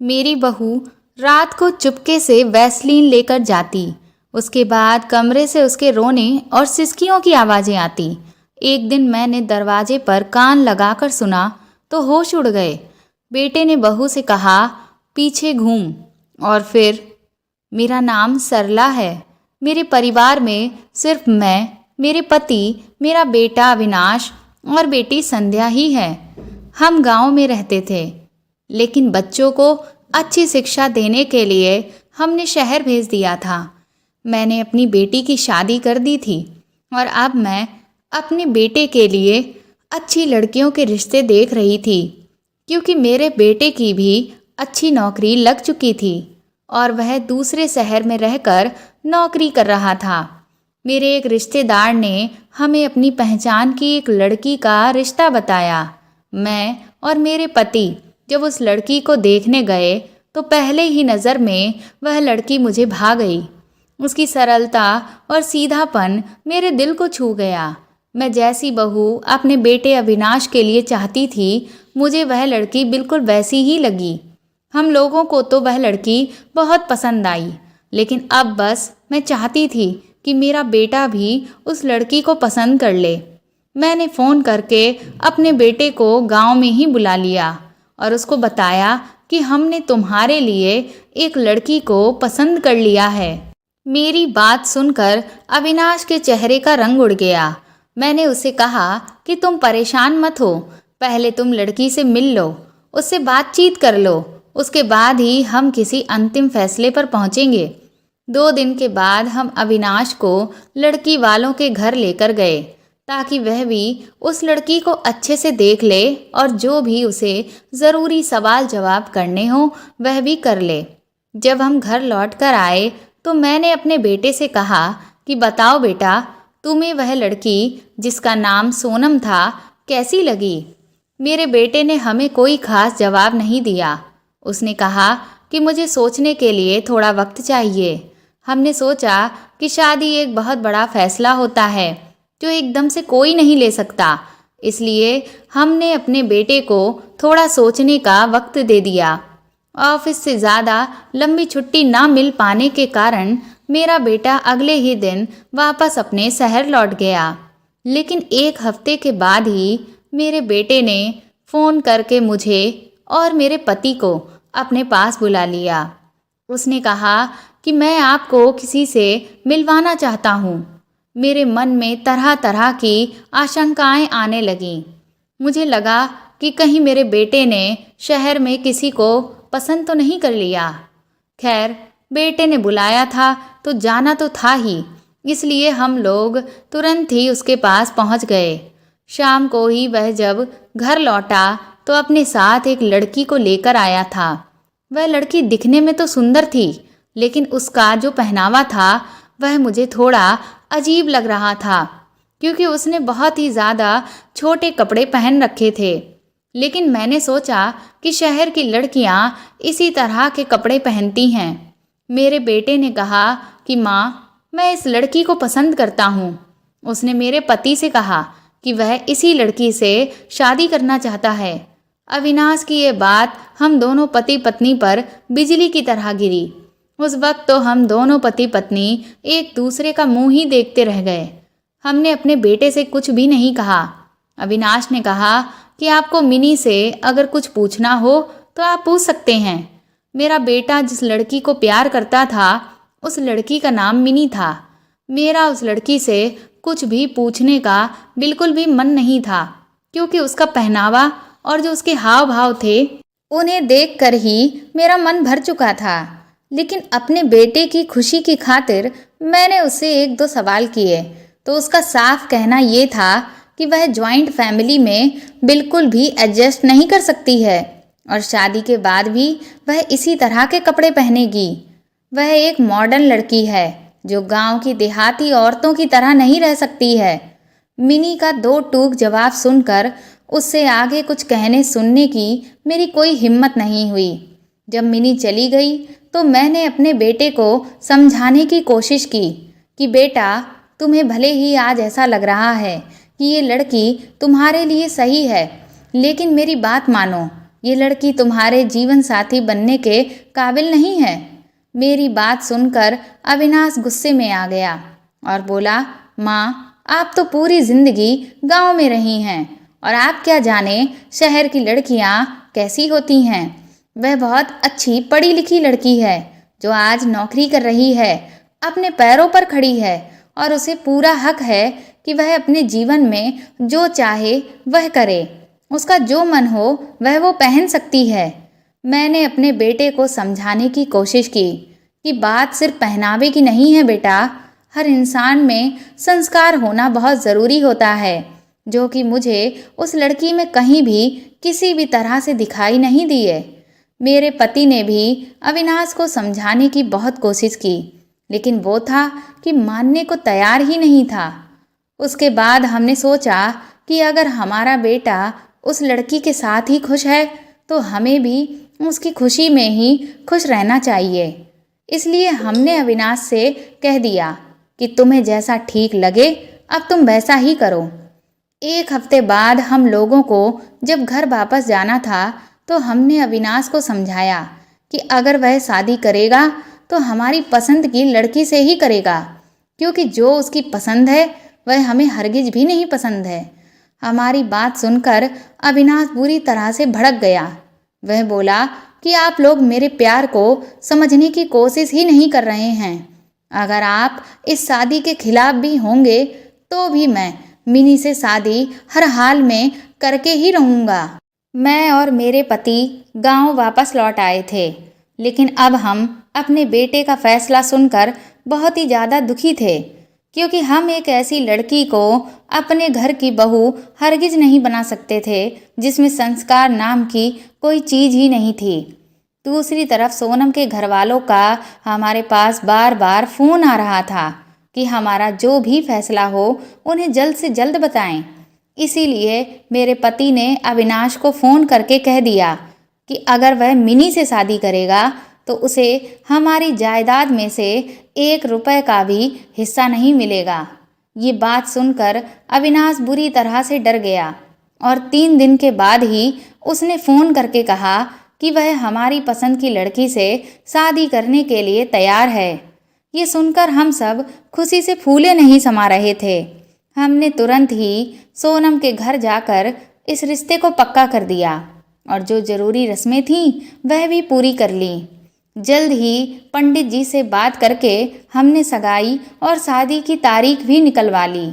मेरी बहू रात को चुपके से वैसलीन लेकर जाती। उसके बाद कमरे से उसके रोने और सिसकियों की आवाज़ें आती। एक दिन मैंने दरवाजे पर कान लगाकर सुना तो होश उड़ गए। बेटे ने बहू से कहा, पीछे घूम। और फिर, मेरा नाम सरला है। मेरे परिवार में सिर्फ मैं, मेरे पति, मेरा बेटा अविनाश और बेटी संध्या ही है। हम गांव में रहते थे, लेकिन बच्चों को अच्छी शिक्षा देने के लिए हमने शहर भेज दिया था। मैंने अपनी बेटी की शादी कर दी थी और अब मैं अपने बेटे के लिए अच्छी लड़कियों के रिश्ते देख रही थी, क्योंकि मेरे बेटे की भी अच्छी नौकरी लग चुकी थी और वह दूसरे शहर में रहकर नौकरी कर रहा था। मेरे एक रिश्तेदार ने हमें अपनी पहचान की एक लड़की का रिश्ता बताया। मैं और मेरे पति जब उस लड़की को देखने गए तो पहले ही नज़र में वह लड़की मुझे भा गई। उसकी सरलता और सीधापन मेरे दिल को छू गया। मैं जैसी बहू अपने बेटे अविनाश के लिए चाहती थी, मुझे वह लड़की बिल्कुल वैसी ही लगी। हम लोगों को तो वह लड़की बहुत पसंद आई, लेकिन अब बस मैं चाहती थी कि मेरा बेटा भी उस लड़की को पसंद कर ले। मैंने फ़ोन करके अपने बेटे को गांव में ही बुला लिया और उसको बताया कि हमने तुम्हारे लिए एक लड़की को पसंद कर लिया है। मेरी बात सुनकर अविनाश के चेहरे का रंग उड़ गया। मैंने उसे कहा कि तुम परेशान मत हो, पहले तुम लड़की से मिल लो, उससे बातचीत कर लो, उसके बाद ही हम किसी अंतिम फैसले पर पहुंचेंगे। 2 दिन के बाद हम अविनाश को लड़की वालों के घर लेकर गए, ताकि वह भी उस लड़की को अच्छे से देख ले और जो भी उसे ज़रूरी सवाल जवाब करने हो वह भी कर ले। जब हम घर लौट कर आए तो मैंने अपने बेटे से कहा कि बताओ बेटा, तुम्हें वह लड़की जिसका नाम सोनम था कैसी लगी? मेरे बेटे ने हमें कोई खास जवाब नहीं दिया। उसने कहा कि मुझे सोचने के लिए थोड़ा वक्त चाहिए। हमने सोचा कि शादी एक बहुत बड़ा फैसला होता है जो एकदम से कोई नहीं ले सकता, इसलिए हमने अपने बेटे को थोड़ा सोचने का वक्त दे दिया। ऑफिस से ज़्यादा लंबी छुट्टी ना मिल पाने के कारण मेरा बेटा अगले ही दिन वापस अपने शहर लौट गया। लेकिन 1 हफ्ते के बाद ही मेरे बेटे ने फ़ोन करके मुझे और मेरे पति को अपने पास बुला लिया। उसने कहा कि मैं आपको किसी से मिलवाना चाहता हूँ। मेरे मन में तरह तरह की आशंकाएं आने लगीं। मुझे लगा कि कहीं मेरे बेटे ने शहर में किसी को पसंद तो नहीं कर लिया। खैर, बेटे ने बुलाया था तो जाना तो था ही, इसलिए हम लोग तुरंत ही उसके पास पहुंच गए। शाम को ही वह जब घर लौटा तो अपने साथ एक लड़की को लेकर आया था। वह लड़की दिखने में तो सुंदर थी, लेकिन उसका जो पहनावा था वह मुझे थोड़ा अजीब लग रहा था, क्योंकि उसने बहुत ही ज़्यादा छोटे कपड़े पहन रखे थे। लेकिन मैंने सोचा कि शहर की लड़कियां इसी तरह के कपड़े पहनती हैं। मेरे बेटे ने कहा कि माँ, मैं इस लड़की को पसंद करता हूँ। उसने मेरे पति से कहा कि वह इसी लड़की से शादी करना चाहता है। अविनाश की ये बात हम दोनों पति पत्नी पर बिजली की तरह गिरी। उस वक्त तो हम दोनों पति पत्नी एक दूसरे का मुंह ही देखते रह गए। हमने अपने बेटे से कुछ भी नहीं कहा। अविनाश ने कहा कि आपको मिनी से अगर कुछ पूछना हो तो आप पूछ सकते हैं। मेरा बेटा जिस लड़की को प्यार करता था उस लड़की का नाम मिनी था। मेरा उस लड़की से कुछ भी पूछने का बिल्कुल भी मन नहीं था, क्योंकि उसका पहनावा और जो उसके हाव भाव थे उन्हें देखकर ही मेरा मन भर चुका था। लेकिन अपने बेटे की खुशी की खातिर मैंने उससे 1-2 सवाल किए तो उसका साफ कहना ये था कि वह जॉइंट फैमिली में बिल्कुल भी एडजस्ट नहीं कर सकती है और शादी के बाद भी वह इसी तरह के कपड़े पहनेगी। वह एक मॉडर्न लड़की है जो गांव की देहाती औरतों की तरह नहीं रह सकती है। मिनी का 2 टूक जवाब सुनकर उससे आगे कुछ कहने सुनने की मेरी कोई हिम्मत नहीं हुई। जब मिनी चली गई तो मैंने अपने बेटे को समझाने की कोशिश की कि बेटा, तुम्हें भले ही आज ऐसा लग रहा है कि ये लड़की तुम्हारे लिए सही है, लेकिन मेरी बात मानो, ये लड़की तुम्हारे जीवन साथी बनने के काबिल नहीं है। मेरी बात सुनकर अविनाश गुस्से में आ गया और बोला, माँ, आप तो पूरी जिंदगी गांव में रही हैं और आप क्या जाने शहर की लड़कियां कैसी होती हैं। वह बहुत अच्छी पढ़ी लिखी लड़की है जो आज नौकरी कर रही है, अपने पैरों पर खड़ी है और उसे पूरा हक है कि वह अपने जीवन में जो चाहे वह करे। उसका जो मन हो वह वो पहन सकती है। मैंने अपने बेटे को समझाने की कोशिश की कि बात सिर्फ पहनावे की नहीं है बेटा, हर इंसान में संस्कार होना बहुत ज़रूरी होता है, जो कि मुझे उस लड़की में कहीं भी किसी भी तरह से दिखाई नहीं दिए। मेरे पति ने भी अविनाश को समझाने की बहुत कोशिश की, लेकिन वो था कि मानने को तैयार ही नहीं था। उसके बाद हमने सोचा कि अगर हमारा बेटा उस लड़की के साथ ही खुश है तो हमें भी उसकी खुशी में ही खुश रहना चाहिए। इसलिए हमने अविनाश से कह दिया कि तुम्हें जैसा ठीक लगे अब तुम वैसा ही करो। एक हफ्ते बाद हम लोगों को जब घर वापस जाना था तो हमने अविनाश को समझाया कि अगर वह शादी करेगा तो हमारी पसंद की लड़की से ही करेगा, क्योंकि जो उसकी पसंद है वह हमें हरगिज भी नहीं पसंद है। हमारी बात सुनकर अविनाश बुरी तरह से भड़क गया। वह बोला कि आप लोग मेरे प्यार को समझने की कोशिश ही नहीं कर रहे हैं। अगर आप इस शादी के खिलाफ भी होंगे तो भी मैं मिनी से शादी हर हाल में करके ही रहूँगा। मैं और मेरे पति गांव वापस लौट आए थे, लेकिन अब हम अपने बेटे का फैसला सुनकर बहुत ही ज़्यादा दुखी थे, क्योंकि हम एक ऐसी लड़की को अपने घर की बहू हरगिज नहीं बना सकते थे जिसमें संस्कार नाम की कोई चीज़ ही नहीं थी। दूसरी तरफ सोनम के घर वालों का हमारे पास बार बार फ़ोन आ रहा था कि हमारा जो भी फैसला हो उन्हें जल्द से जल्द बताएं। इसीलिए मेरे पति ने अविनाश को फ़ोन करके कह दिया कि अगर वह मिनी से शादी करेगा तो उसे हमारी जायदाद में से 1 रुपए का भी हिस्सा नहीं मिलेगा। ये बात सुनकर अविनाश बुरी तरह से डर गया और 3 दिन के बाद ही उसने फ़ोन करके कहा कि वह हमारी पसंद की लड़की से शादी करने के लिए तैयार है। ये सुनकर हम सब खुशी से फूले नहीं समा रहे थे। हमने तुरंत ही सोनम के घर जाकर इस रिश्ते को पक्का कर दिया और जो ज़रूरी रस्में थीं वह भी पूरी कर लीं। जल्द ही पंडित जी से बात करके हमने सगाई और शादी की तारीख भी निकलवा ली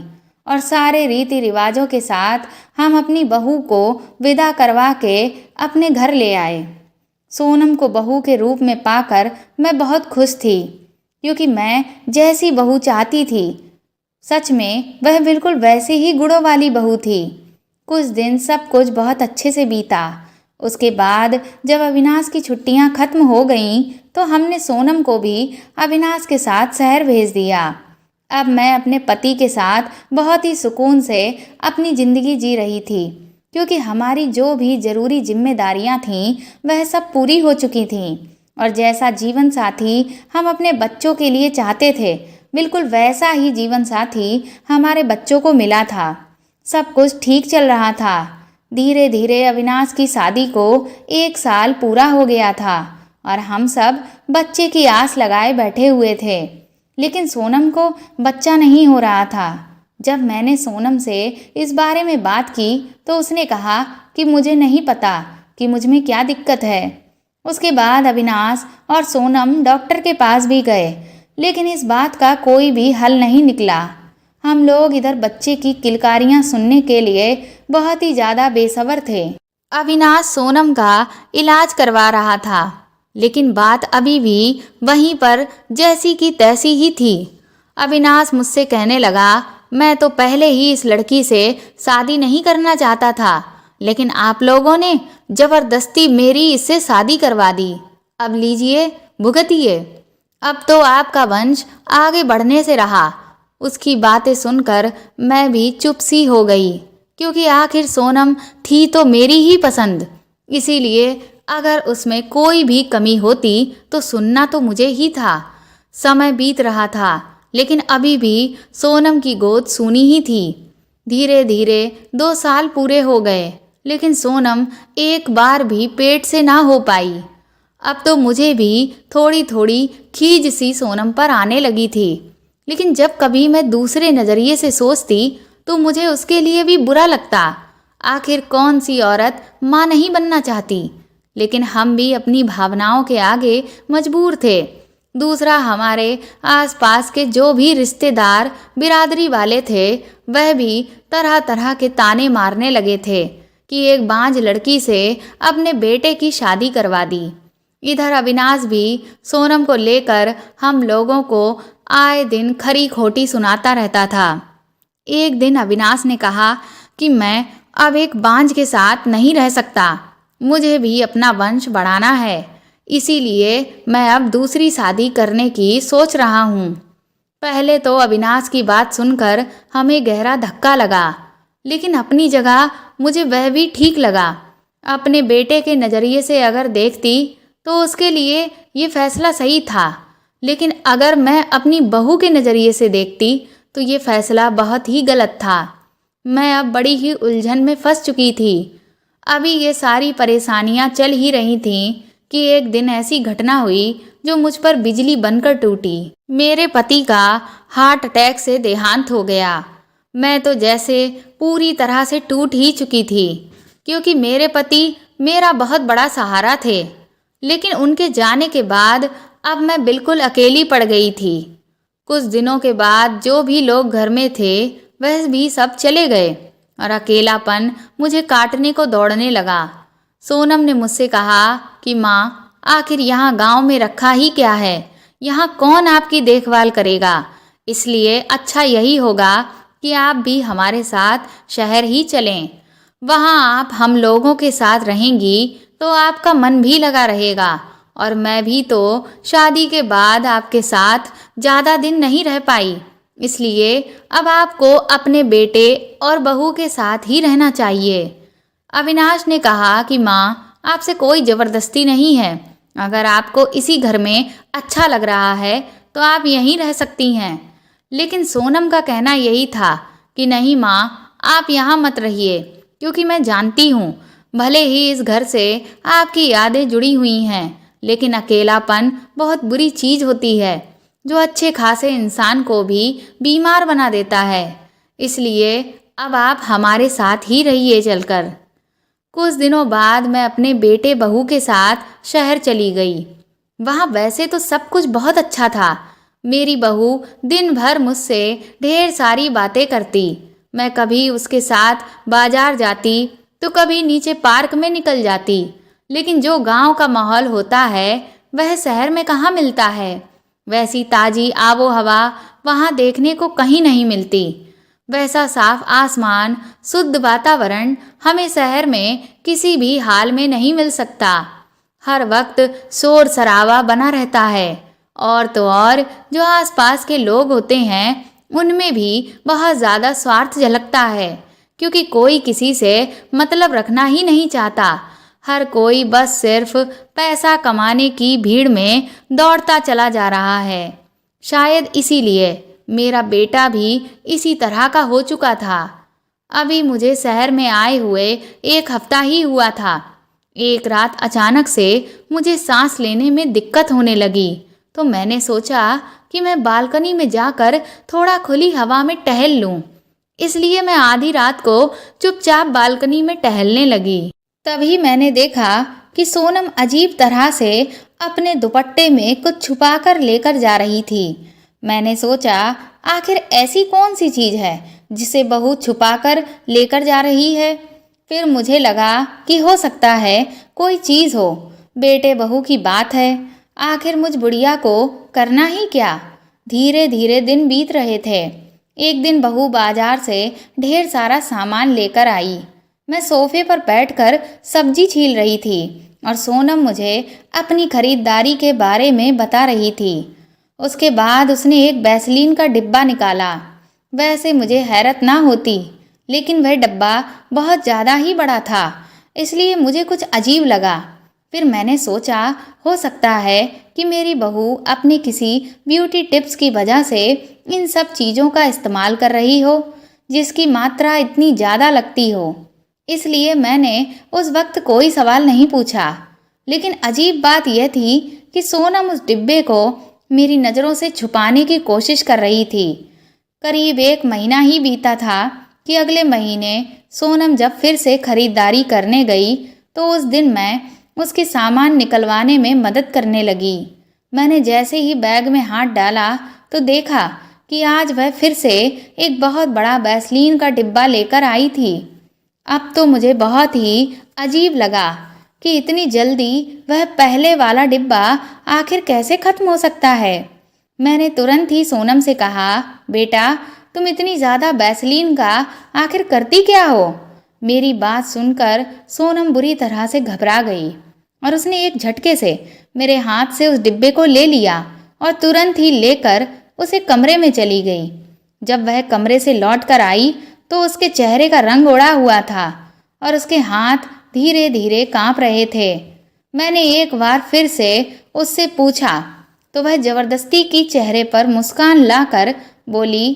और सारे रीति रिवाजों के साथ हम अपनी बहू को विदा करवा के अपने घर ले आए। सोनम को बहू के रूप में पाकर मैं बहुत खुश थी, क्योंकि मैं जैसी बहू चाहती थी सच में वह बिल्कुल वैसी ही गुणों वाली बहू थी। कुछ दिन सब कुछ बहुत अच्छे से बीता। उसके बाद जब अविनाश की छुट्टियां खत्म हो गईं तो हमने सोनम को भी अविनाश के साथ शहर भेज दिया। अब मैं अपने पति के साथ बहुत ही सुकून से अपनी ज़िंदगी जी रही थी, क्योंकि हमारी जो भी ज़रूरी जिम्मेदारियां थीं वह सब पूरी हो चुकी थीं और जैसा जीवन साथी हम अपने बच्चों के लिए चाहते थे बिल्कुल वैसा ही जीवन साथी हमारे बच्चों को मिला था। सब कुछ ठीक चल रहा था। धीरे धीरे अविनाश की शादी को 1 साल पूरा हो गया था और हम सब बच्चे की आस लगाए बैठे हुए थे, लेकिन सोनम को बच्चा नहीं हो रहा था। जब मैंने सोनम से इस बारे में बात की तो उसने कहा कि मुझे नहीं पता कि मुझ में क्या दिक्कत है। उसके बाद अविनाश और सोनम डॉक्टर के पास भी गए, लेकिन इस बात का कोई भी हल नहीं निकला। हम लोग इधर बच्चे की किलकारियां सुनने के लिए बहुत ही ज़्यादा बेसब्र थे। अविनाश सोनम का इलाज करवा रहा था, लेकिन बात अभी भी वहीं पर जैसी की तैसी ही थी। अविनाश मुझसे कहने लगा, मैं तो पहले ही इस लड़की से शादी नहीं करना चाहता था, लेकिन आप लोगों ने ज़बरदस्ती मेरी इससे शादी करवा दी। अब लीजिए, भुगतिए। अब तो आपका वंश आगे बढ़ने से रहा। उसकी बातें सुनकर मैं भी चुप सी हो गई, क्योंकि आखिर सोनम थी तो मेरी ही पसंद। इसीलिए अगर उसमें कोई भी कमी होती तो सुनना तो मुझे ही था। समय बीत रहा था, लेकिन अभी भी सोनम की गोद सूनी ही थी। धीरे धीरे 2 साल पूरे हो गए। लेकिन सोनम एक बार भी पेट से ना हो पाई। अब तो मुझे भी थोड़ी थोड़ी खीज सी सोनम पर आने लगी थी, लेकिन जब कभी मैं दूसरे नज़रिए से सोचती तो मुझे उसके लिए भी बुरा लगता। आखिर कौन सी औरत माँ नहीं बनना चाहती, लेकिन हम भी अपनी भावनाओं के आगे मजबूर थे। दूसरा, हमारे आसपास के जो भी रिश्तेदार बिरादरी वाले थे वह भी तरह तरह के ताने मारने लगे थे कि एक बांझ लड़की से अपने बेटे की शादी करवा दी। इधर अविनाश भी सोनम को लेकर हम लोगों को आए दिन खरी खोटी सुनाता रहता था। एक दिन अविनाश ने कहा कि मैं अब एक बांझ के साथ नहीं रह सकता, मुझे भी अपना वंश बढ़ाना है, इसीलिए मैं अब दूसरी शादी करने की सोच रहा हूँ। पहले तो अविनाश की बात सुनकर हमें गहरा धक्का लगा, लेकिन अपनी जगह मुझे वह भी ठीक लगा। अपने बेटे के नज़रिए से अगर देखती तो उसके लिए ये फैसला सही था, लेकिन अगर मैं अपनी बहू के नज़रिए से देखती तो ये फैसला बहुत ही गलत था। मैं अब बड़ी ही उलझन में फंस चुकी थी। अभी ये सारी परेशानियां चल ही रही थीं कि एक दिन ऐसी घटना हुई जो मुझ पर बिजली बनकर टूटी। मेरे पति का हार्ट अटैक से देहांत हो गया। मैं तो जैसे पूरी तरह से टूट ही चुकी थी, क्योंकि मेरे पति मेरा बहुत बड़ा सहारा थे, लेकिन उनके जाने के बाद अब मैं बिल्कुल अकेली पड़ गई थी। कुछ दिनों के बाद जो भी लोग घर में थे वह भी सब चले गए और अकेलापन मुझे काटने को दौड़ने लगा। सोनम ने मुझसे कहा कि माँ, आखिर यहाँ गांव में रखा ही क्या है, यहाँ कौन आपकी देखभाल करेगा, इसलिए अच्छा यही होगा कि आप भी हमारे साथ शहर ही चलें। वहाँ आप हम लोगों के साथ रहेंगी तो आपका मन भी लगा रहेगा, और मैं भी तो शादी के बाद आपके साथ ज़्यादा दिन नहीं रह पाई, इसलिए अब आपको अपने बेटे और बहू के साथ ही रहना चाहिए। अविनाश ने कहा कि माँ, आपसे कोई ज़बरदस्ती नहीं है, अगर आपको इसी घर में अच्छा लग रहा है तो आप यहीं रह सकती हैं। लेकिन सोनम का कहना यही था कि नहीं माँ, आप यहाँ मत रहिए, क्योंकि मैं जानती हूँ भले ही इस घर से आपकी यादें जुड़ी हुई हैं, लेकिन अकेलापन बहुत बुरी चीज़ होती है जो अच्छे खासे इंसान को भी बीमार बना देता है, इसलिए अब आप हमारे साथ ही रहिए चलकर। कुछ दिनों बाद मैं अपने बेटे बहू के साथ शहर चली गई। वहाँ वैसे तो सब कुछ बहुत अच्छा था। मेरी बहू दिन भर मुझसे ढेर सारी बातें करती। मैं कभी उसके साथ बाजार जाती तो कभी नीचे पार्क में निकल जाती, लेकिन जो गांव का माहौल होता है वह शहर में कहाँ मिलता है। वैसी ताज़ी आबो हवा वहाँ देखने को कहीं नहीं मिलती। वैसा साफ आसमान, शुद्ध वातावरण हमें शहर में किसी भी हाल में नहीं मिल सकता। हर वक्त शोर शराबा बना रहता है, और तो और जो आसपास के लोग होते हैं उनमें भी बहुत ज़्यादा स्वार्थ झलकता है, क्योंकि कोई किसी से मतलब रखना ही नहीं चाहता। हर कोई बस सिर्फ पैसा कमाने की भीड़ में दौड़ता चला जा रहा है। शायद इसीलिए मेरा बेटा भी इसी तरह का हो चुका था। अभी मुझे शहर में आए हुए 1 हफ्ता ही हुआ था। एक रात अचानक से मुझे सांस लेने में दिक्कत होने लगी, तो मैंने सोचा कि मैं बालकनी में जाकर थोड़ा खुली हवा में टहल लूं। इसलिए मैं आधी रात को चुपचाप बालकनी में टहलने लगी। तभी मैंने देखा कि सोनम अजीब तरह से अपने दुपट्टे में कुछ छुपाकर लेकर जा रही थी। मैंने सोचा आखिर ऐसी कौन सी चीज़ है जिसे बहू छुपाकर लेकर जा रही है। फिर मुझे लगा कि हो सकता है कोई चीज़ हो, बेटे बहू की बात है। आखिर मुझ बुढ़िया को करना ही क्या। धीरे धीरे दिन बीत रहे थे। एक दिन बहू बाजार से ढेर सारा सामान लेकर आई। मैं सोफे पर बैठकर सब्जी छील रही थी और सोनम मुझे अपनी खरीदारी के बारे में बता रही थी। उसके बाद उसने एक वैसलीन का डिब्बा निकाला। वैसे मुझे हैरत ना होती, लेकिन वह डब्बा बहुत ज़्यादा ही बड़ा था, इसलिए मुझे कुछ अजीब लगा। फिर मैंने सोचा हो सकता है कि मेरी बहू अपने किसी ब्यूटी टिप्स की वजह से इन सब चीज़ों का इस्तेमाल कर रही हो, जिसकी मात्रा इतनी ज़्यादा लगती हो। इसलिए मैंने उस वक्त कोई सवाल नहीं पूछा। लेकिन अजीब बात यह थी कि सोनम उस डिब्बे को मेरी नज़रों से छुपाने की कोशिश कर रही थी। करीब 1 महीना ही बीता था कि अगले महीने सोनम जब फिर से खरीदारी करने गई तो उस दिन मैं उसके सामान निकलवाने में मदद करने लगी। मैंने जैसे ही बैग में हाथ डाला तो देखा कि आज वह फिर से एक बहुत बड़ा वैसलीन का डिब्बा लेकर आई थी। अब तो मुझे बहुत ही अजीब लगा कि इतनी जल्दी वह पहले वाला डिब्बा आखिर कैसे ख़त्म हो सकता है। मैंने तुरंत ही सोनम से कहा, बेटा तुम इतनी ज़्यादा वैसलीन का आखिर करती क्या हो? मेरी बात सुनकर सोनम बुरी तरह से घबरा गई और उसने एक झटके से मेरे हाथ से उस डिब्बे को ले लिया और तुरंत ही लेकर उसे कमरे में चली गई। जब वह कमरे से लौट कर आई तो उसके चेहरे का रंग उड़ा हुआ था और उसके हाथ धीरे धीरे कांप रहे थे। मैंने एक बार फिर से उससे पूछा तो वह जबरदस्ती की चेहरे पर मुस्कान लाकर बोली,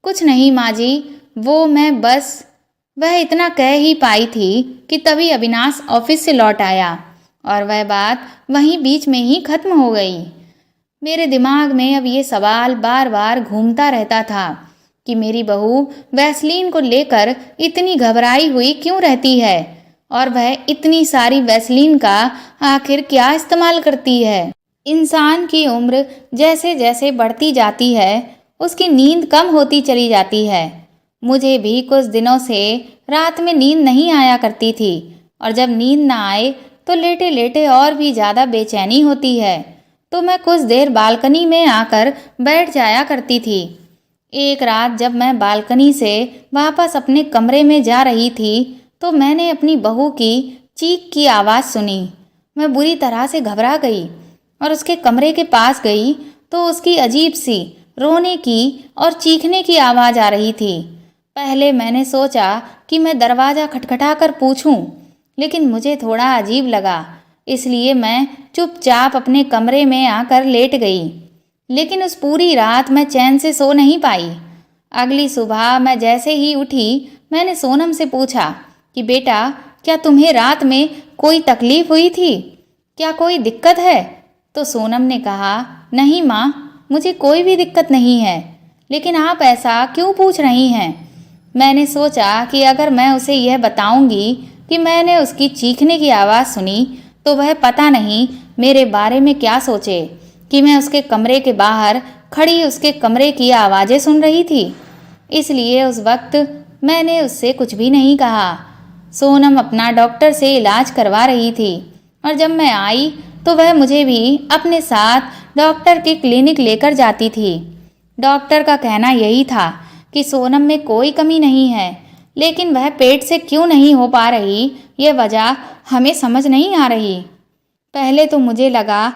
कुछ नहीं माँ जी, वो मैं बस। वह इतना कह ही पाई थी कि तभी अविनाश ऑफिस से लौट आया और वह बात वहीं बीच में ही खत्म हो गई। मेरे दिमाग में अब ये सवाल बार बार घूमता रहता था कि मेरी बहू वैसलीन को लेकर इतनी घबराई हुई क्यों रहती है और वह इतनी सारी वैसलीन का आखिर क्या इस्तेमाल करती है। इंसान की उम्र जैसे जैसे बढ़ती जाती है उसकी नींद कम होती चली जाती है। मुझे भी कुछ दिनों से रात में नींद नहीं आया करती थी और जब नींद ना आए तो लेटे लेटे और भी ज़्यादा बेचैनी होती है, तो मैं कुछ देर बालकनी में आकर बैठ जाया करती थी। एक रात जब मैं बालकनी से वापस अपने कमरे में जा रही थी तो मैंने अपनी बहू की चीख की आवाज़ सुनी। मैं बुरी तरह से घबरा गई और उसके कमरे के पास गई तो उसकी अजीब सी रोने की और चीखने की आवाज़ आ रही थी। पहले मैंने सोचा कि मैं दरवाज़ा खटखटाकर पूछूं, लेकिन मुझे थोड़ा अजीब लगा, इसलिए मैं चुपचाप अपने कमरे में आकर लेट गई। लेकिन उस पूरी रात मैं चैन से सो नहीं पाई। अगली सुबह मैं जैसे ही उठी मैंने सोनम से पूछा कि बेटा, क्या तुम्हें रात में कोई तकलीफ़ हुई थी? क्या कोई दिक्कत है? तो सोनम ने कहा, नहीं माँ, मुझे कोई भी दिक्कत नहीं है। लेकिन आप ऐसा क्यों पूछ रही हैं? मैंने सोचा कि अगर मैं उसे यह बताऊंगी कि मैंने उसकी चीखने की आवाज़ सुनी तो वह पता नहीं मेरे बारे में क्या सोचे कि मैं उसके कमरे के बाहर खड़ी उसके कमरे की आवाज़ें सुन रही थी। इसलिए उस वक्त मैंने उससे कुछ भी नहीं कहा। सोनम अपना डॉक्टर से इलाज करवा रही थी और जब मैं आई तो वह मुझे भी अपने साथ डॉक्टर के क्लिनिक लेकर जाती थी। डॉक्टर का कहना यही था कि सोनम में कोई कमी नहीं है, लेकिन वह पेट से क्यों नहीं हो पा रही ये वजह हमें समझ नहीं आ रही। पहले तो मुझे लगा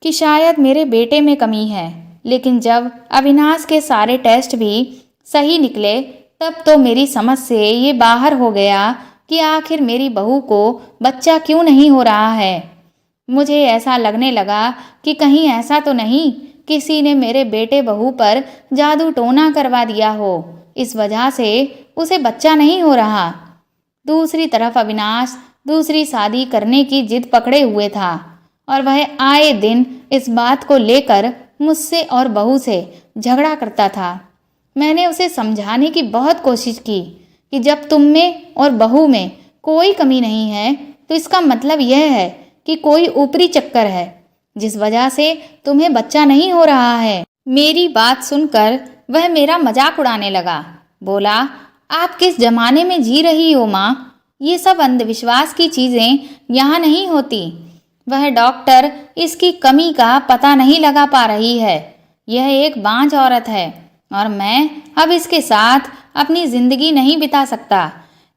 कि शायद मेरे बेटे में कमी है, लेकिन जब अविनाश के सारे टेस्ट भी सही निकले तब तो मेरी समझ से ये बाहर हो गया कि आखिर मेरी बहू को बच्चा क्यों नहीं हो रहा है। मुझे ऐसा लगने लगा कि कहीं ऐसा तो नहीं किसी ने मेरे बेटे बहू पर जादू टोना करवा दिया हो, इस वजह से उसे बच्चा नहीं हो रहा। दूसरी तरफ अविनाश दूसरी शादी करने की जिद पकड़े हुए था और वह आए दिन इस बात को लेकर मुझसे और बहू से झगड़ा करता था। मैंने उसे समझाने की बहुत कोशिश की कि जब तुम में और बहू में कोई कमी नहीं है तो इसका मतलब यह है कि कोई ऊपरी चक्कर है जिस वजह से तुम्हें बच्चा नहीं हो रहा है। मेरी बात सुनकर वह मेरा मजाक उड़ाने लगा। बोला, आप किस जमाने में जी रही हो माँ? ये सब अंधविश्वास की चीज़ें यहाँ नहीं होती। वह डॉक्टर इसकी कमी का पता नहीं लगा पा रही है। यह एक बांझ औरत है और मैं अब इसके साथ अपनी ज़िंदगी नहीं बिता सकता।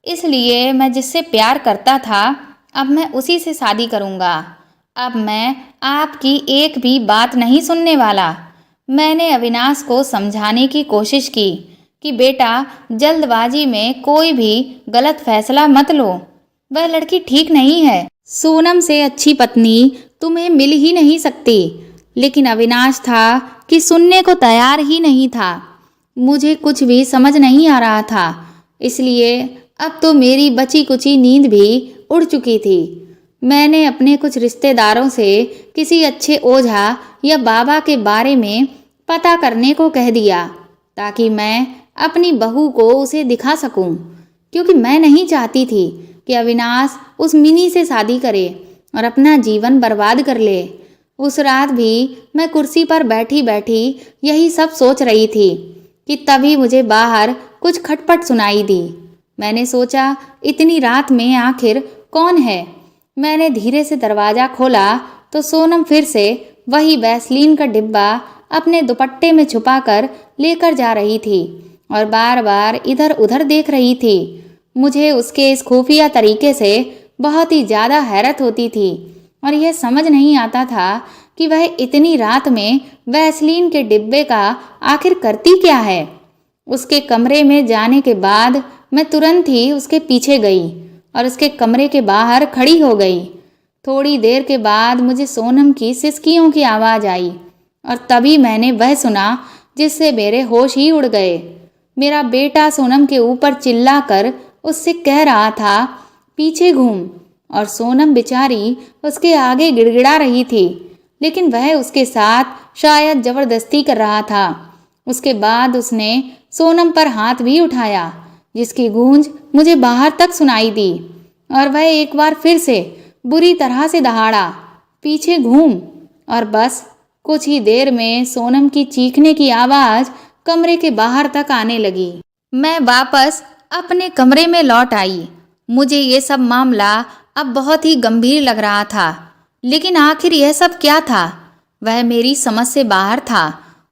इसलिए मैं जिससे प्यार करता था अब मैं उसी से शादी करूँगा। अब मैं आपकी एक भी बात नहीं सुनने वाला। मैंने अविनाश को समझाने की कोशिश की कि बेटा, जल्दबाजी में कोई भी गलत फैसला मत लो। वह लड़की ठीक नहीं है। सोनम से अच्छी पत्नी तुम्हें मिल ही नहीं सकती। लेकिन अविनाश था कि सुनने को तैयार ही नहीं था। मुझे कुछ भी समझ नहीं आ रहा था, इसलिए अब तो मेरी बची कुची नींद भी उड़ चुकी थी। मैंने अपने कुछ रिश्तेदारों से किसी अच्छे ओझा या बाबा के बारे में पता करने को कह दिया, ताकि मैं अपनी बहू को उसे दिखा सकूं, क्योंकि मैं नहीं चाहती थी कि अविनाश उस मिनी से शादी करे और अपना जीवन बर्बाद कर ले। उस रात भी मैं कुर्सी पर बैठी बैठी यही सब सोच रही थी कि तभी मुझे बाहर कुछ खटपट सुनाई दी। मैंने सोचा, इतनी रात में आखिर कौन है। मैंने धीरे से दरवाज़ा खोला तो सोनम फिर से वही वैसलीन का डिब्बा अपने दुपट्टे में छुपाकर लेकर जा रही थी और बार बार इधर उधर देख रही थी। मुझे उसके इस खुफिया तरीके से बहुत ही ज़्यादा हैरत होती थी और यह समझ नहीं आता था कि वह इतनी रात में वैसलीन के डिब्बे का आखिर करती क्या है। उसके कमरे में जाने के बाद मैं तुरंत ही उसके पीछे गई और उसके कमरे के बाहर खड़ी हो गई। थोड़ी देर के बाद मुझे सोनम की सिसकियों की आवाज़ आई और तभी मैंने वह सुना जिससे मेरे होश ही उड़ गए। मेरा बेटा सोनम के ऊपर चिल्लाकर उससे कह रहा था, पीछे घूम, और सोनम बेचारी उसके आगे गिड़गिड़ा रही थी, लेकिन वह उसके साथ शायद ज़बरदस्ती कर रहा था। उसके बाद उसने सोनम पर हाथ भी उठाया, जिसकी गूंज मुझे बाहर तक सुनाई दी, और वह एक बार फिर से बुरी तरह से दहाड़ा, पीछे घूम, और बस कुछ ही देर में सोनम की चीखने की आवाज़ कमरे के बाहर तक आने लगी। मैं वापस अपने कमरे में लौट आई। मुझे ये सब मामला अब बहुत ही गंभीर लग रहा था, लेकिन आखिर यह सब क्या था? वह मेरी समझ से बाहर था।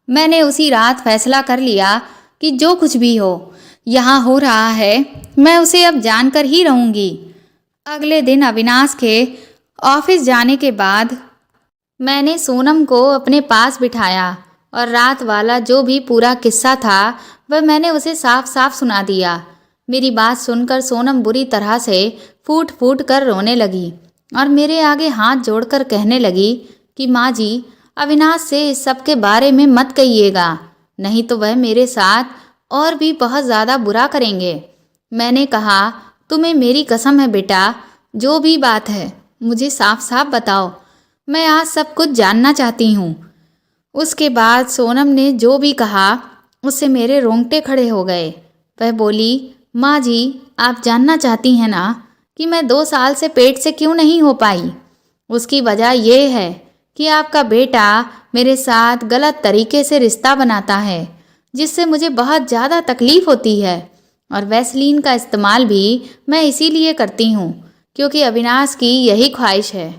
मैंने उसी रात फैसला कर लिया कि जो कुछ भी हो यहाँ हो रहा है, मैं उसे अब जानकर ही रहूँगी। अगले दिन अविनाश के ऑफिस जाने के बाद मैंने सोनम को अपने पास बिठाया और रात वाला जो भी पूरा किस्सा था वह मैंने उसे साफ साफ सुना दिया। मेरी बात सुनकर सोनम बुरी तरह से फूट फूट कर रोने लगी और मेरे आगे हाथ जोड़कर कहने लगी कि माँ जी, अविनाश से इस सब के बारे में मत कहिएगा, नहीं तो वह मेरे साथ और भी बहुत ज़्यादा बुरा करेंगे। मैंने कहा, तुम्हें मेरी कसम है बेटा, जो भी बात है मुझे साफ साफ बताओ, मैं आज सब कुछ जानना चाहती हूँ। उसके बाद सोनम ने जो भी कहा उससे मेरे रोंगटे खड़े हो गए। वह बोली, माँ जी, आप जानना चाहती हैं ना कि मैं 2 साल से पेट से क्यों नहीं हो पाई? उसकी वजह यह है कि आपका बेटा मेरे साथ गलत तरीके से रिश्ता बनाता है, जिससे मुझे बहुत ज़्यादा तकलीफ़ होती है। और वैसलीन का इस्तेमाल भी मैं इसीलिए करती हूँ क्योंकि अविनाश की यही ख्वाहिश है।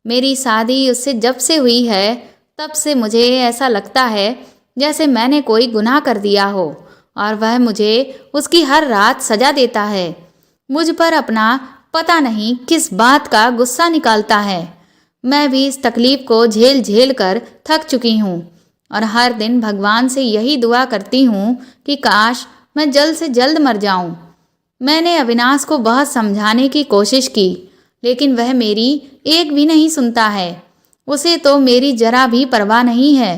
मेरी शादी उससे जब से हुई है तब से मुझे ऐसा लगता है जैसे मैंने कोई गुनाह कर दिया हो और वह मुझे उसकी हर रात सज़ा देता है। मुझ पर अपना पता नहीं किस बात का गुस्सा निकालता है। मैं भी इस तकलीफ़ को झेल झेल कर थक चुकी हूँ और हर दिन भगवान से यही दुआ करती हूँ कि काश मैं जल्द से जल्द मर जाऊँ। मैंने अविनाश को बहुत समझाने की कोशिश की, लेकिन वह मेरी एक भी नहीं सुनता है। उसे तो मेरी जरा भी परवाह नहीं है।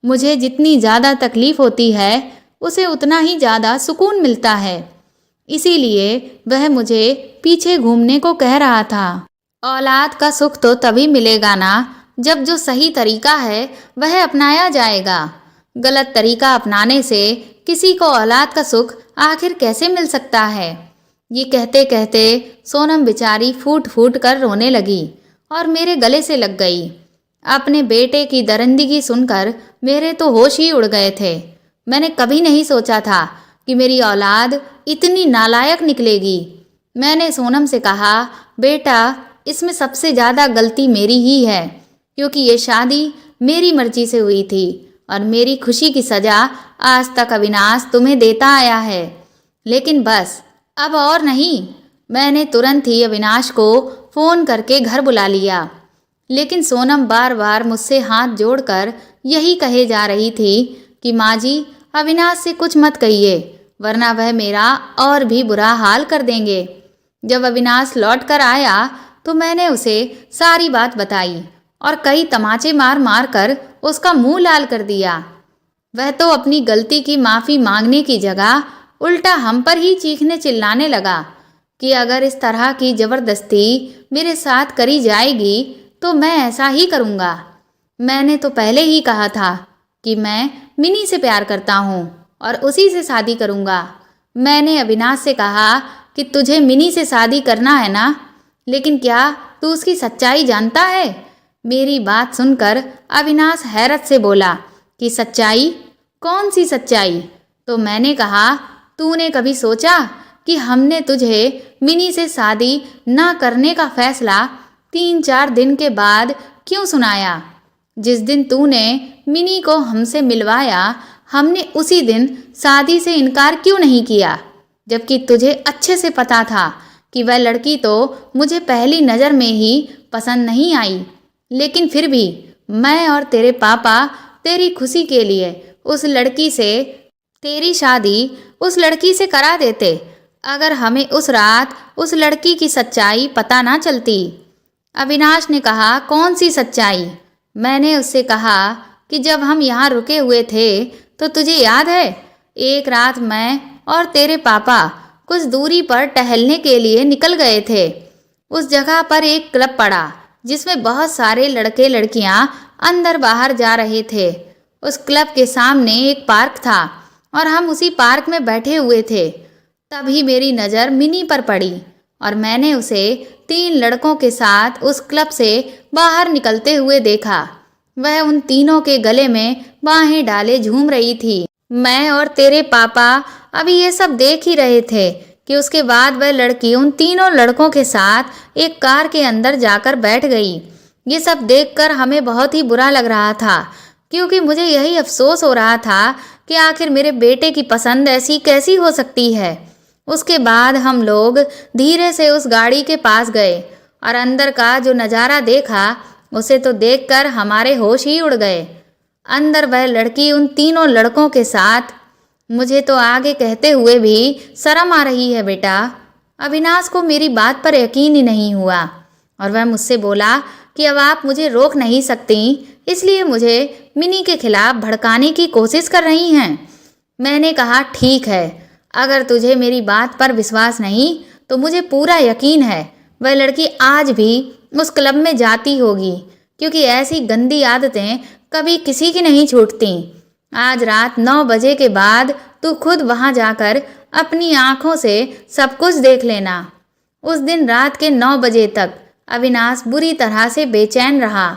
मुझे जितनी ज़्यादा तकलीफ़ होती है उसे उतना ही ज़्यादा सुकून मिलता है। इसीलिए वह मुझे पीछे घूमने को कह रहा था। औलाद का सुख तो तभी मिलेगा ना जब जो सही तरीका है वह अपनाया जाएगा। गलत तरीका अपनाने से किसी को औलाद का सुख आखिर कैसे मिल सकता है? ये कहते कहते सोनम बेचारी फूट फूट कर रोने लगी और मेरे गले से लग गई। अपने बेटे की दरिंदगी सुनकर मेरे तो होश ही उड़ गए थे। मैंने कभी नहीं सोचा था कि मेरी औलाद इतनी नालायक निकलेगी। मैंने सोनम से कहा, बेटा, इसमें सबसे ज़्यादा गलती मेरी ही है, क्योंकि ये शादी मेरी मर्जी से हुई थी और मेरी खुशी की सज़ा आज तक अविनाश तुम्हें देता आया है। लेकिन बस अब और नहीं। मैंने तुरंत ही अविनाश को फ़ोन करके घर बुला लिया, लेकिन सोनम बार बार मुझसे हाथ जोड़कर यही कहे जा रही थी कि माँ जी, अविनाश से कुछ मत कहिए, वरना वह मेरा और भी बुरा हाल कर देंगे। जब अविनाश लौट कर आया तो मैंने उसे सारी बात बताई और कई तमाचे मार मार कर उसका मुंह लाल कर दिया। वह तो अपनी गलती की माफ़ी मांगने की जगह उल्टा हम पर ही चीखने चिल्लाने लगा कि अगर इस तरह की ज़बरदस्ती मेरे साथ करी जाएगी तो मैं ऐसा ही करूँगा। मैंने तो पहले ही कहा था कि मैं मिनी से प्यार करता हूँ और उसी से शादी करूँगा। मैंने अविनाश से कहा कि तुझे मिनी से शादी करना है ना, लेकिन क्या तू उसकी सच्चाई जानता है? मेरी बात सुनकर अविनाश हैरत से बोला कि सच्चाई? कौन सी सच्चाई? तो मैंने कहा, तूने कभी सोचा कि हमने तुझे मिनी से शादी ना करने का फैसला 3-4 दिन के बाद क्यों सुनाया? जिस दिन तूने मिनी को हमसे मिलवाया, हमने उसी दिन शादी से इनकार क्यों नहीं किया, जबकि तुझे अच्छे से पता था कि वह लड़की तो मुझे पहली नज़र में ही पसंद नहीं आई। लेकिन फिर भी मैं और तेरे पापा तेरी खुशी के लिए तेरी शादी उस लड़की से करा देते, अगर हमें उस रात उस लड़की की सच्चाई पता ना चलती। अविनाश ने कहा, कौन सी सच्चाई? मैंने उससे कहा कि जब हम यहाँ रुके हुए थे तो तुझे याद है, एक रात मैं और तेरे पापा कुछ दूरी पर टहलने के लिए निकल गए थे। उस जगह पर एक क्लब पड़ा जिसमें बहुत सारे लड़के लड़कियां अंदर बाहर जा रहे थे। उस क्लब के सामने एक पार्क था और हम उसी पार्क में बैठे हुए थे। तभी मेरी नज़र मिनी पर पड़ी और मैंने उसे 3 लड़कों के साथ उस क्लब से बाहर निकलते हुए देखा। वह उन तीनों के गले में बाहें डाले झूम रही थी। मैं और तेरे पापा अभी ये सब देख ही रहे थे कि उसके बाद वह लड़की उन तीनों लड़कों के साथ एक कार के अंदर जाकर बैठ गई। ये सब देखकर हमें बहुत ही बुरा लग रहा था, क्योंकि मुझे यही अफसोस हो रहा था कि आखिर मेरे बेटे की पसंद ऐसी कैसी हो सकती है। उसके बाद हम लोग धीरे से उस गाड़ी के पास गए और अंदर का जो नज़ारा देखा उसे तो देखकर हमारे होश ही उड़ गए। अंदर वह लड़की उन तीनों लड़कों के साथ। मुझे तो आगे कहते हुए भी शर्म आ रही है बेटा। अविनाश को मेरी बात पर यकीन ही नहीं हुआ और वह मुझसे बोला कि अब आप मुझे रोक नहीं सकती, इसलिए मुझे मिनी के खिलाफ भड़काने की कोशिश कर रही हैं। मैंने कहा, ठीक है, अगर तुझे मेरी बात पर विश्वास नहीं तो मुझे पूरा यकीन है वह लड़की आज भी उस क्लब में जाती होगी, क्योंकि ऐसी गंदी आदतें कभी किसी की नहीं छूटती। आज रात 9 बजे के बाद तू खुद वहां जाकर अपनी आंखों से सब कुछ देख लेना। उस दिन रात के 9 बजे तक अविनाश बुरी तरह से बेचैन रहा।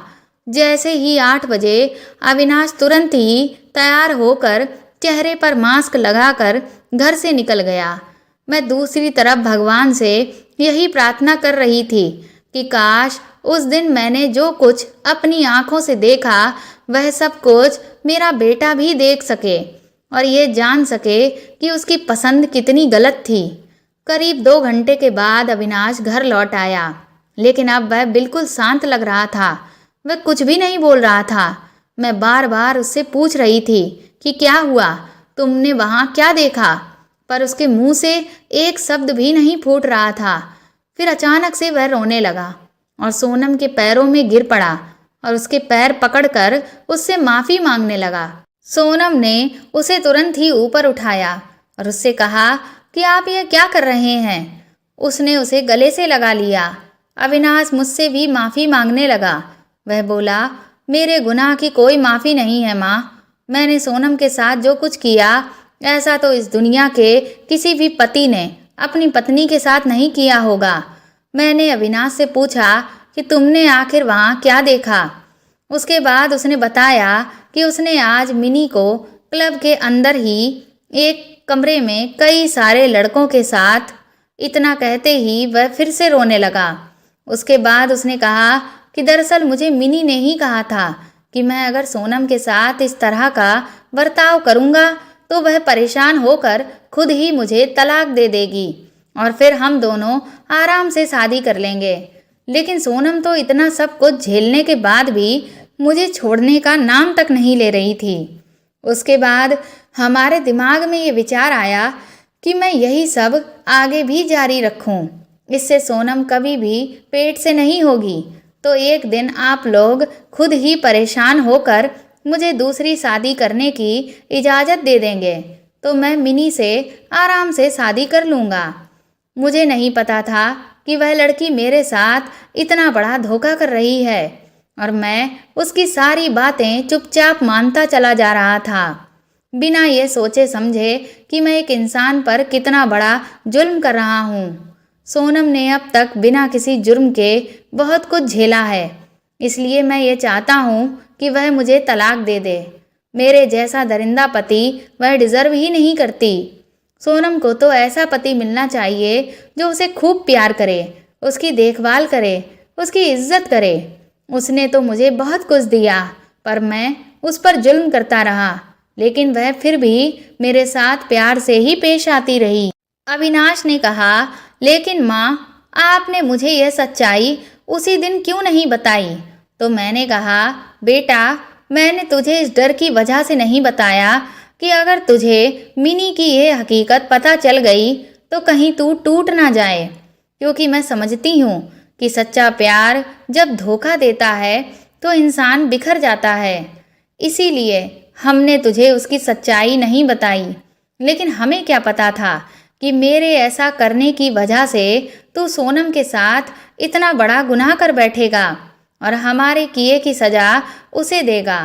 जैसे ही 8 बजे अविनाश तुरंत ही तैयार होकर चेहरे पर मास्क लगाकर घर से निकल गया। मैं दूसरी तरफ भगवान से यही प्रार्थना कर रही थी कि काश उस दिन मैंने जो कुछ अपनी आंखों से देखा वह सब कुछ मेरा बेटा भी देख सके और ये जान सके कि उसकी पसंद कितनी गलत थी। करीब 2 घंटे के बाद अविनाश घर लौट आया, लेकिन अब वह बिल्कुल शांत लग रहा था। वह कुछ भी नहीं बोल रहा था। मैं बार बार उससे पूछ रही थी कि क्या हुआ, तुमने वहाँ क्या देखा, पर उसके मुंह से एक शब्द भी नहीं फूट रहा था। फिर अचानक से वह रोने लगा और सोनम के पैरों में गिर पड़ा और उसके पैर पकड़कर उससे माफ़ी मांगने लगा। सोनम ने उसे तुरंत ही ऊपर उठाया और उससे कहा कि आप ये क्या कर रहे हैं। उसने उसे गले से लगा लिया। अविनाश मुझसे भी माफ़ी मांगने लगा। वह बोला, मेरे गुनाह की कोई माफ़ी नहीं है माँ। मैंने सोनम के साथ जो कुछ किया ऐसा तो इस दुनिया के किसी भी पति ने अपनी पत्नी के साथ नहीं किया होगा। मैंने अविनाश से पूछा कि तुमने आखिर वहाँ क्या देखा। उसके बाद उसने बताया कि उसने आज मिनी को क्लब के अंदर ही एक कमरे में कई सारे लड़कों के साथ। इतना कहते ही वह फिर से रोने लगा। उसके बाद उसने कहा कि दरअसल मुझे मिनी ने ही कहा था कि मैं अगर सोनम के साथ इस तरह का बर्ताव करूँगा तो वह परेशान होकर खुद ही मुझे तलाक दे देगी और फिर हम दोनों आराम से शादी कर लेंगे। लेकिन सोनम तो इतना सब कुछ झेलने के बाद भी मुझे छोड़ने का नाम तक नहीं ले रही थी। उसके बाद हमारे दिमाग में ये विचार आया कि मैं यही सब आगे भी जारी रखूं। इससे सोनम कभी भी पेट से नहीं होगी, तो एक दिन आप लोग खुद ही परेशान होकर मुझे दूसरी शादी करने की इजाज़त दे देंगे, तो मैं मिनी से आराम से शादी कर लूँगा। मुझे नहीं पता था कि वह लड़की मेरे साथ इतना बड़ा धोखा कर रही है और मैं उसकी सारी बातें चुपचाप मानता चला जा रहा था, बिना ये सोचे समझे कि मैं एक इंसान पर कितना बड़ा जुल्म कर रहा हूँ। सोनम ने अब तक बिना किसी जुर्म के बहुत कुछ झेला है, इसलिए मैं ये चाहता हूँ कि वह मुझे तलाक दे दे। मेरे जैसा दरिंदा पति वह डिज़र्व ही नहीं करती। सोनम को तो ऐसा पति मिलना चाहिए जो उसे खूब प्यार करे, उसकी देखभाल करे, उसकी इज्जत करे। उसने तो मुझे बहुत कुछ दिया, पर मैं उस पर जुल्म करता रहा, लेकिन वह फिर भी मेरे साथ प्यार से ही पेश आती रही। अविनाश ने कहा, लेकिन माँ, आपने मुझे यह सच्चाई उसी दिन क्यों नहीं बताई? तो मैंने कहा, बेटा, मैंने तुझे इस डर की वजह से नहीं बताया कि अगर तुझे मिनी की ये हकीकत पता चल गई तो कहीं तू टूट ना जाए, क्योंकि मैं समझती हूँ कि सच्चा प्यार जब धोखा देता है तो इंसान बिखर जाता है। इसीलिए हमने तुझे उसकी सच्चाई नहीं बताई, लेकिन हमें क्या पता था कि मेरे ऐसा करने की वजह से तू सोनम के साथ इतना बड़ा गुनाह कर बैठेगा और हमारे किए की सज़ा उसे देगा।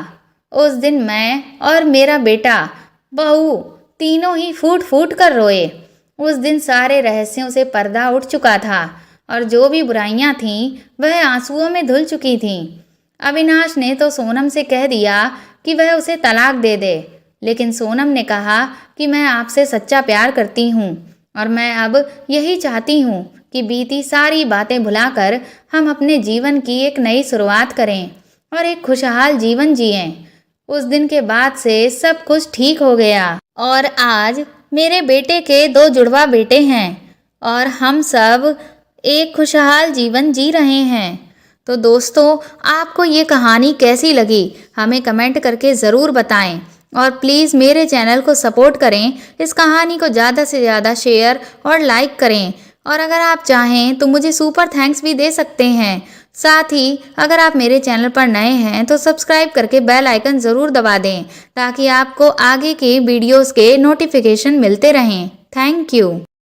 उस दिन मैं और मेरा बेटा, बहू, तीनों ही फूट फूट कर रोए। उस दिन सारे रहस्यों से पर्दा उठ चुका था और जो भी बुराइयां थीं वह आंसुओं में धुल चुकी थीं। अविनाश ने तो सोनम से कह दिया कि वह उसे तलाक दे दे, लेकिन सोनम ने कहा कि मैं आपसे सच्चा प्यार करती हूँ और मैं अब यही चाहती हूँ कि बीती सारी बातें भुलाकर हम अपने जीवन की एक नई शुरुआत करें और एक खुशहाल जीवन जिएं। उस दिन के बाद से सब कुछ ठीक हो गया और आज मेरे बेटे के 2 जुड़वा बेटे हैं और हम सब एक खुशहाल जीवन जी रहे हैं। तो दोस्तों, आपको ये कहानी कैसी लगी हमें कमेंट करके ज़रूर बताएं और प्लीज़ मेरे चैनल को सपोर्ट करें। इस कहानी को ज़्यादा से ज़्यादा शेयर और लाइक करें और अगर आप चाहें तो मुझे सुपर थैंक्स भी दे सकते हैं। साथ ही अगर आप मेरे चैनल पर नए हैं तो सब्सक्राइब करके बेल आइकन ज़रूर दबा दें ताकि आपको आगे के वीडियोस के नोटिफिकेशन मिलते रहें। Thank you.